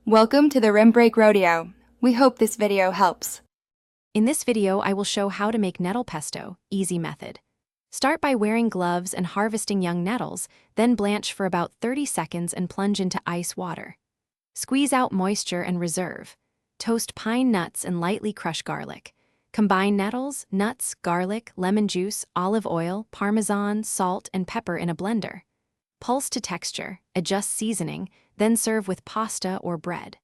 Welcome to the Rim Break Rodeo. We hope this video helps. In this video, I will show how to make nettle pesto, easy method. Start by wearing gloves and harvesting young nettles, then blanch for about 30 seconds and plunge into ice water. Squeeze out moisture and reserve. Toast pine nuts and lightly crush garlic. Combine nettles, nuts, garlic, lemon juice, olive oil, parmesan, salt, and pepper in a blender. Pulse to texture, adjust seasoning, then serve with pasta or bread.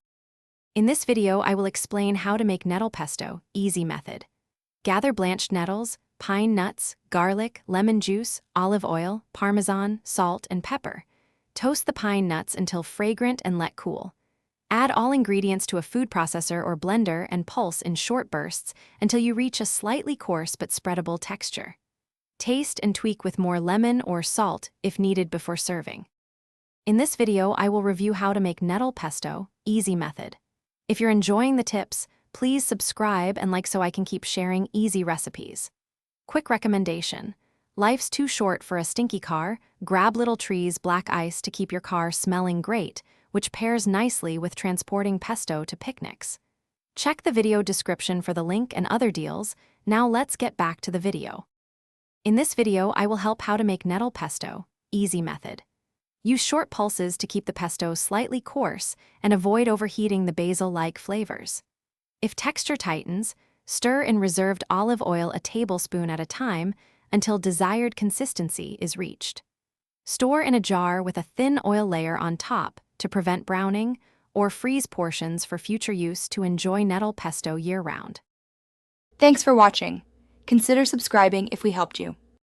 In this video, I will explain how to make nettle pesto, easy method. Gather blanched nettles, pine nuts, garlic, lemon juice, olive oil, parmesan, salt, and pepper. Toast the pine nuts until fragrant and let cool. Add all ingredients to a food processor or blender and pulse in short bursts until you reach a slightly coarse but spreadable texture. Taste and tweak with more lemon or salt if needed before serving. In this video, I will review how to make nettle pesto, easy method. If you're enjoying the tips, please subscribe and like so I can keep sharing easy recipes. Quick recommendation. Life's too short for a stinky car. Grab Little Tree's black ice to keep your car smelling great, which pairs nicely with transporting pesto to picnics. Check the video description for the link and other deals. Now let's get back to the video. In this video, I will help how to make nettle pesto, easy method. Use short pulses to keep the pesto slightly coarse and avoid overheating the basil-like flavors. If texture tightens, stir in reserved olive oil a tablespoon at a time until desired consistency is reached. Store in a jar with a thin oil layer on top to prevent browning, or freeze portions for future use to enjoy nettle pesto year-round. Thanks for watching. Consider subscribing if we helped you.